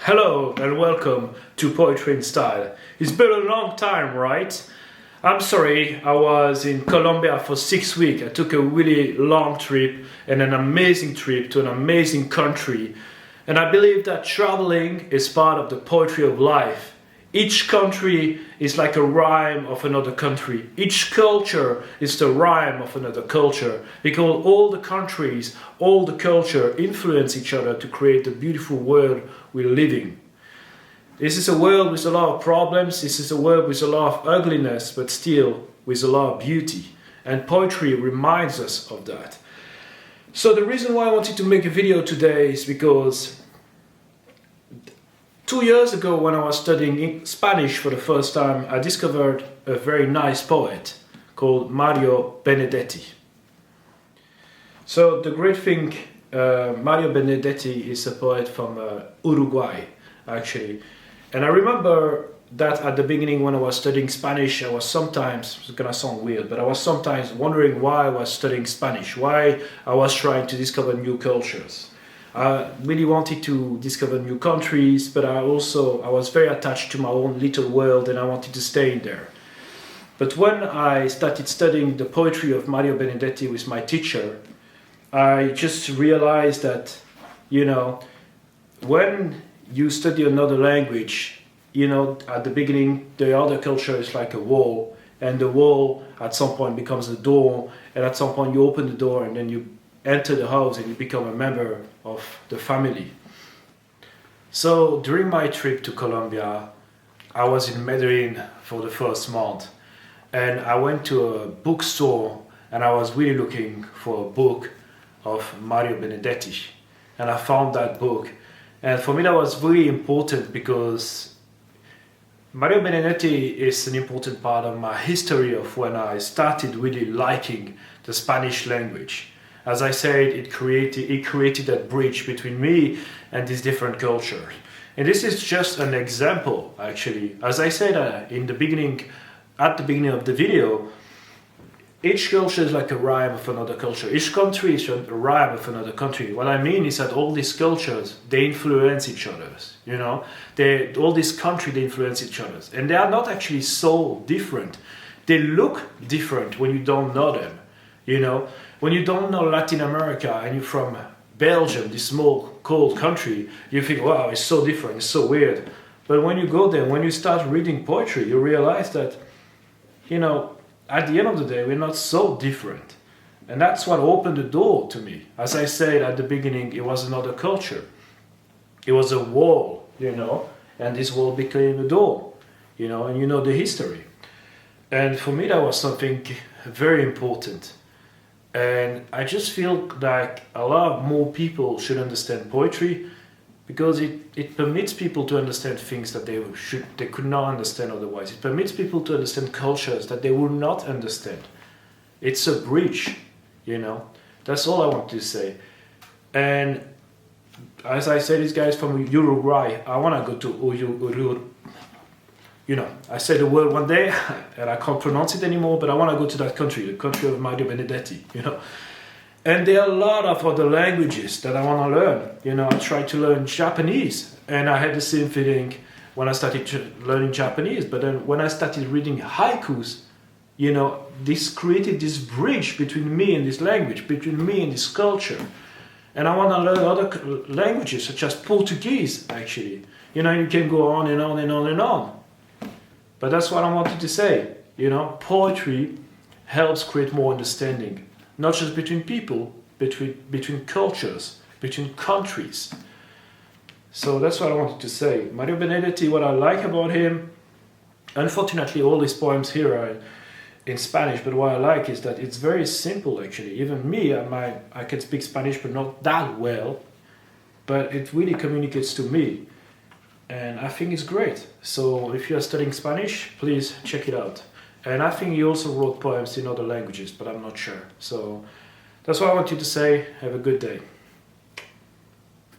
Hello and welcome to Poetry in Style. It's been a long time, right? I'm sorry, I was in Colombia for 6 weeks. I took a really long trip and an amazing trip to an amazing country. And I believe that traveling is part of the poetry of life. Each country is like a rhyme of another country. Each culture is the rhyme of another culture. Because all the countries, all the culture influence each other to create the beautiful world we're living. This is a world with a lot of problems. This is a world with a lot of ugliness, but still with a lot of beauty. And poetry reminds us of that. So the reason why I wanted to make a video today is because 2 years ago, when I was studying Spanish for the first time, I discovered a very nice poet called Mario Benedetti. So the great thing, Mario Benedetti is a poet from Uruguay, actually. And I remember that at the beginning when I was studying Spanish, I was sometimes, it's gonna sound weird, but I was sometimes wondering why I was studying Spanish, why I was trying to discover new cultures. I really wanted to discover new countries, but I was very attached to my own little world and I wanted to stay in there. But when I started studying the poetry of Mario Benedetti with my teacher, I just realized that, when you study another language, at the beginning, the other culture is like a wall, and the wall at some point becomes a door, and at some point you open the door and then you enter the house and you become a member of the family. So during my trip to Colombia, I was in Medellin for the first month, and I went to a bookstore and I was really looking for a book of Mario Benedetti, and I found that book. And for me that was really important because Mario Benedetti is an important part of my history of when I started really liking the Spanish language. As I said, it created that bridge between me and these different cultures. And this is just an example, actually. As I said at the beginning of the video, each culture is like a rhyme of another culture. Each country is a rhyme of another country. What I mean is that all these cultures, they influence each other. All these countries, they influence each other. And they are not actually so different. They look different when you don't know them. When you don't know Latin America and you're from Belgium, this small, cold country, you think, wow, it's so different, it's so weird. But when you go there, when you start reading poetry, you realize that, at the end of the day, we're not so different. And that's what opened the door to me. As I said at the beginning, it was another culture. It was a wall, and this wall became a door, and the history. And for me, that was something very important. And I just feel like a lot more people should understand poetry because it permits people to understand things that they could not understand otherwise. It permits people to understand cultures that they would not understand. It's a bridge, That's all I want to say. And as I said, these guys from Uruguay, I want to go to Uruguay. I said the word one day and I can't pronounce it anymore, but I want to go to that country, the country of Mario Benedetti, And there are a lot of other languages that I want to learn. I tried to learn Japanese and I had the same feeling when I started learning Japanese. But then when I started reading haikus, this created this bridge between me and this language, between me and this culture. And I want to learn other languages such as Portuguese, actually. You can go on and on and on and on. But that's what I wanted to say, poetry helps create more understanding, not just between people, between cultures, between countries. So that's what I wanted to say. Mario Benedetti, what I like about him, unfortunately all his poems here are in Spanish, but what I like is that it's very simple actually. Even me, I can speak Spanish but not that well, but it really communicates to me. And I think it's great. So if you are studying Spanish, please check it out. And I think he also wrote poems in other languages, but I'm not sure. So that's what I wanted to say. Have a good day.